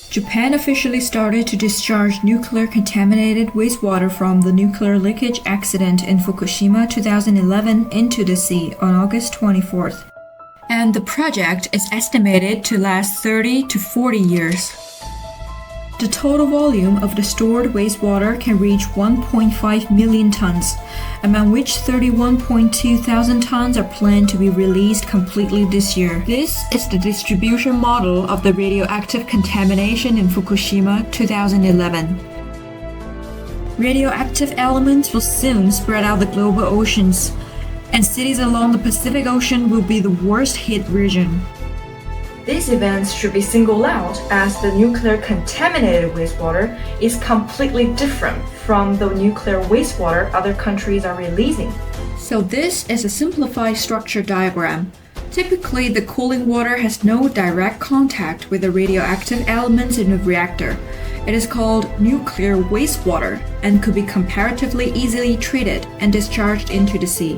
Japan officially started to discharge nuclear contaminated wastewater from the nuclear leakage accident in Fukushima 2011 into the sea on August 24th. And the project is estimated to last 30 to 40 years. The total volume of the stored wastewater can reach 1.5 million tons, among which 31.2 thousand tons are planned to be released completely this year. This is the distribution model of the radioactive contamination in Fukushima 2011. Radioactive elements will soon spread out the global oceans, and cities along the Pacific Ocean will be the worst hit region. These events should be singled out as the nuclear contaminated wastewater is completely different from the nuclear wastewater other countries are releasing. So this is a simplified structure diagram. Typically, the cooling water has no direct contact with the radioactive elements in the reactor. It is called nuclear wastewater and could be comparatively easily treated and discharged into the sea.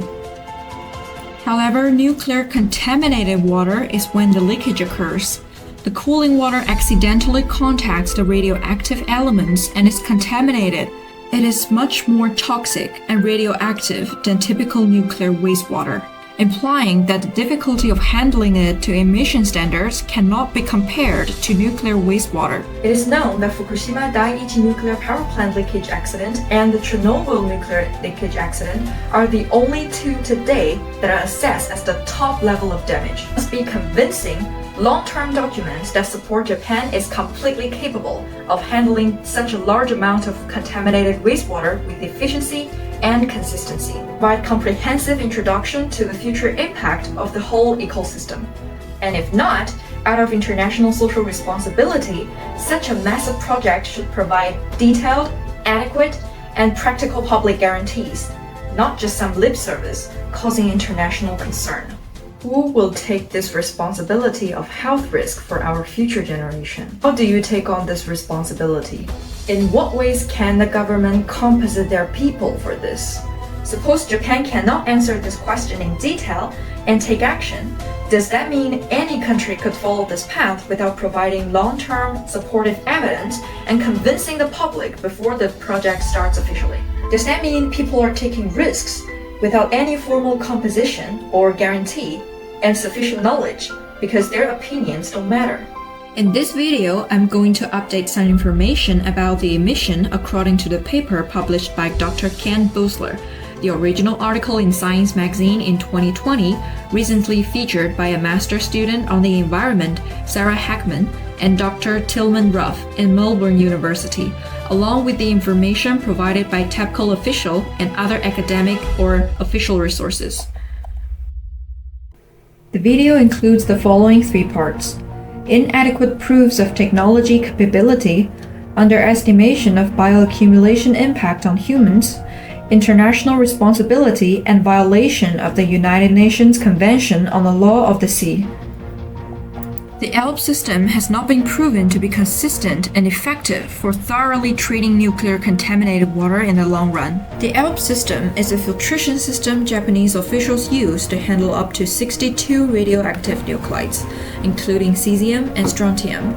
However, nuclear contaminated water is when the leakage occurs. The cooling water accidentally contacts the radioactive elements and is contaminated. It is much more toxic and radioactive than typical nuclear wastewater, implying that the difficulty of handling it to emission standards cannot be compared to nuclear wastewater. It is known that Fukushima Daiichi nuclear power plant leakage accident and the Chernobyl nuclear leakage accident are the only two today that are assessed as the top level of damage. It must be convincing long-term documents that support Japan is completely capable of handling such a large amount of contaminated wastewater with efficiency and consistency, provide comprehensive introduction to the future impact of the whole ecosystem. And if not, out of international social responsibility, such a massive project should provide detailed, adequate, and practical public guarantees, not just some lip service causing international concern. Who will take this responsibility of health risk for our future generation? How do you take on this responsibility? In what ways can the government compensate their people for this? Suppose Japan cannot answer this question in detail and take action. Does that mean any country could follow this path without providing long-term supportive evidence and convincing the public before the project starts officially? Does that mean people are taking risks without any formal composition or guarantee and sufficient knowledge because their opinions don't matter? In this video, I'm going to update some information about the emission according to the paper published by Dr. Ken Boesler. The original article in Science magazine in 2020 recently featured by a master's student on the environment, Sarah Hackman, and Dr. Tilman Ruff in Melbourne University, along with the information provided by TEPCO official and other academic or official resources. The video includes the following three parts: inadequate proofs of technology capability, underestimation of bioaccumulation impact on humans, international responsibility and violation of the United Nations Convention on the Law of the Sea. The ALP system has not been proven to be consistent and effective for thoroughly treating nuclear contaminated water in the long run. The ALP system is a filtration system Japanese officials use to handle up to 62 radioactive nuclides, including cesium and strontium,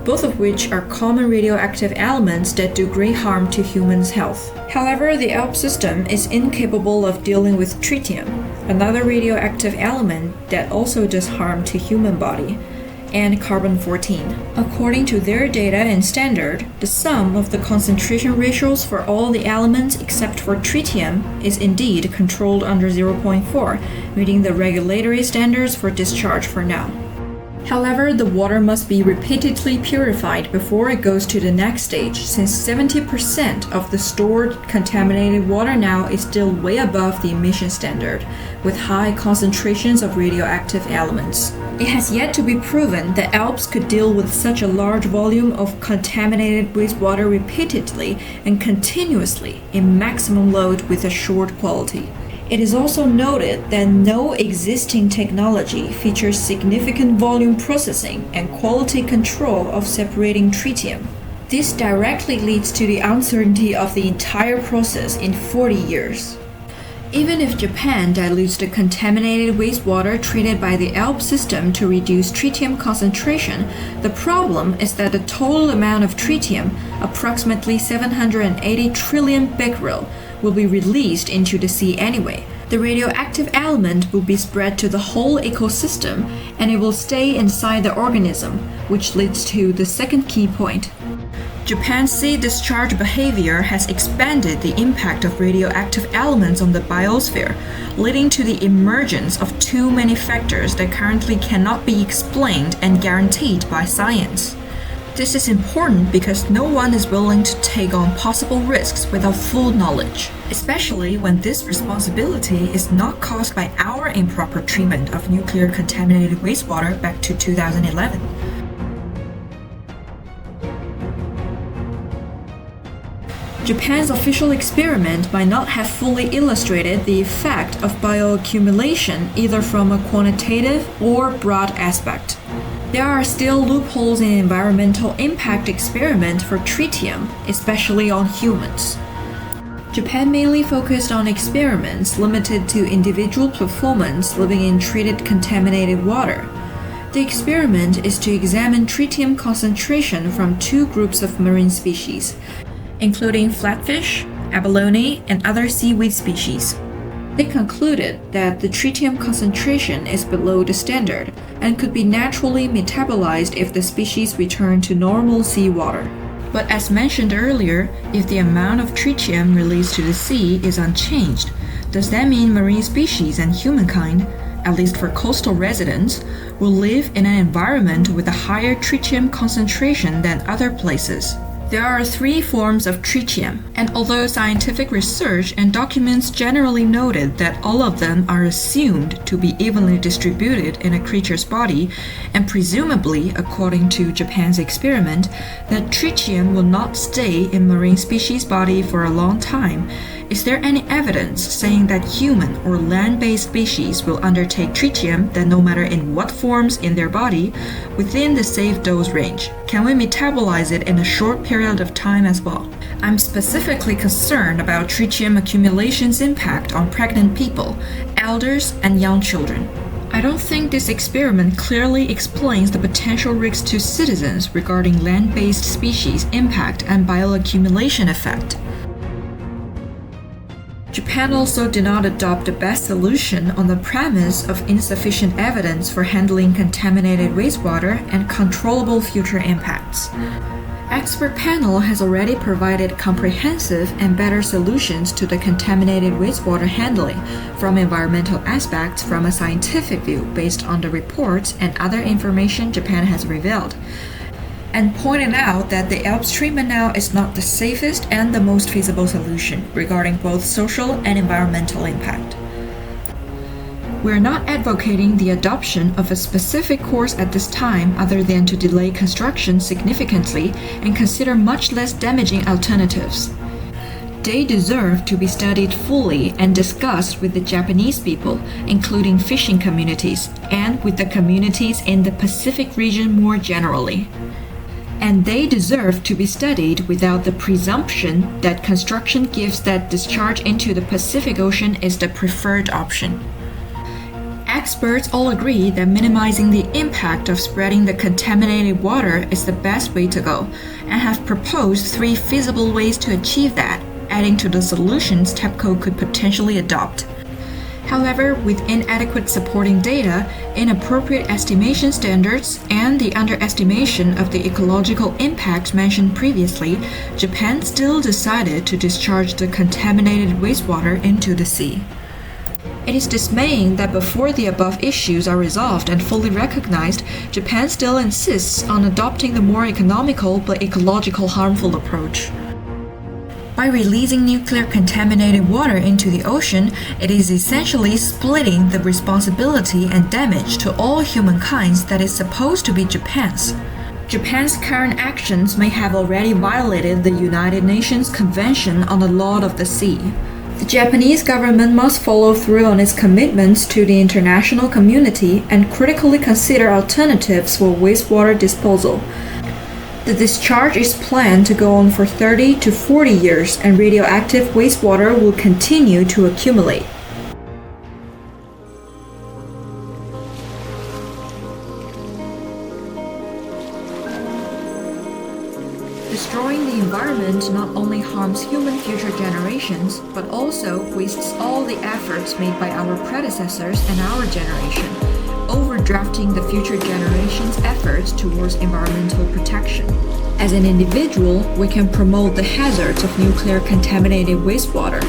both of which are common radioactive elements that do great harm to humans' health. However, the ALP system is incapable of dealing with tritium, another radioactive element that also does harm to human body, and carbon-14. According to their data and standard, the sum of the concentration ratios for all the elements except for tritium is indeed controlled under 0.4, meeting the regulatory standards for discharge for now. However, the water must be repeatedly purified before it goes to the next stage, since 70% of the stored contaminated water now is still way above the emission standard, with high concentrations of radioactive elements. It has yet to be proven that ALPS could deal with such a large volume of contaminated wastewater repeatedly and continuously in maximum load with assured quality. It is also noted that no existing technology features significant volume processing and quality control of separating tritium. This directly leads to the uncertainty of the entire process in 40 years. Even if Japan dilutes the contaminated wastewater treated by the ALP system to reduce tritium concentration, the problem is that the total amount of tritium, approximately 780 trillion becquerel, will be released into the sea anyway. The radioactive element will be spread to the whole ecosystem, and it will stay inside the organism, which leads to the second key point. Japan's sea discharge behavior has expanded the impact of radioactive elements on the biosphere, leading to the emergence of too many factors that currently cannot be explained and guaranteed by science. This is important because no one is willing to take on possible risks without full knowledge, especially when this responsibility is not caused by our improper treatment of nuclear contaminated wastewater back to 2011. Japan's official experiment might not have fully illustrated the effect of bioaccumulation either from a quantitative or broad aspect. There are still loopholes in environmental impact experiment for tritium, especially on humans. Japan mainly focused on experiments limited to individual performance living in treated contaminated water. The experiment is to examine tritium concentration from two groups of marine species, including flatfish, abalone, and other seaweed species. They concluded that the tritium concentration is below the standard and could be naturally metabolized if the species return to normal seawater. But as mentioned earlier, if the amount of tritium released to the sea is unchanged, does that mean marine species and humankind, at least for coastal residents, will live in an environment with a higher tritium concentration than other places? There are three forms of tritium, and although scientific research and documents generally noted that all of them are assumed to be evenly distributed in a creature's body, and presumably, according to Japan's experiment, that tritium will not stay in marine species' body for a long time, is there any evidence saying that human or land-based species will undertake tritium that no matter in what forms in their body, within the safe dose range, can we metabolize it in a short period of time as well? I'm specifically concerned about tritium accumulation's impact on pregnant people, elders, and young children. I don't think this experiment clearly explains the potential risks to citizens regarding land-based species impact and bioaccumulation effect. Japan also did not adopt the best solution on the premise of insufficient evidence for handling contaminated wastewater and controllable future impacts. Expert panel has already provided comprehensive and better solutions to the contaminated wastewater handling from environmental aspects from a scientific view based on the reports and other information Japan has revealed, and pointed out that the ALPS treatment now is not the safest and the most feasible solution regarding both social and environmental impact. We're not advocating the adoption of a specific course at this time other than to delay construction significantly and consider much less damaging alternatives. They deserve to be studied fully and discussed with the Japanese people, including fishing communities, and with the communities in the Pacific region more generally. And they deserve to be studied without the presumption that construction gives that discharge into the Pacific Ocean is the preferred option. Experts all agree that minimizing the impact of spreading the contaminated water is the best way to go, and have proposed 3 feasible ways to achieve that, adding to the solutions TEPCO could potentially adopt. However, with inadequate supporting data, inappropriate estimation standards, and the underestimation of the ecological impacts mentioned previously, Japan still decided to discharge the contaminated wastewater into the sea. It is dismaying that before the above issues are resolved and fully recognized, Japan still insists on adopting the more economical but ecological harmful approach. By releasing nuclear contaminated water into the ocean, it is essentially splitting the responsibility and damage to all humankind that is supposed to be Japan's. Japan's current actions may have already violated the United Nations Convention on the Law of the Sea. The Japanese government must follow through on its commitments to the international community and critically consider alternatives for wastewater disposal. The discharge is planned to go on for 30 to 40 years, and radioactive wastewater will continue to accumulate. Destroying the environment not only harms human future generations, but also wastes all the efforts made by our predecessors and our generation, overdrafting the future generations' efforts towards environmental protection. As an individual, we can promote the hazards of nuclear contaminated wastewater,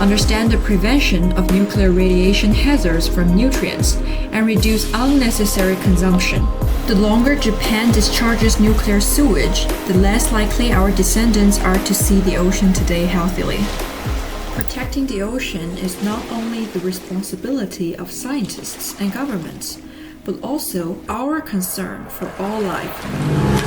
understand the prevention of nuclear radiation hazards from nutrients, and reduce unnecessary consumption. The longer Japan discharges nuclear sewage, the less likely our descendants are to see the ocean today healthily. Protecting the ocean is not only the responsibility of scientists and governments, but also our concern for all life.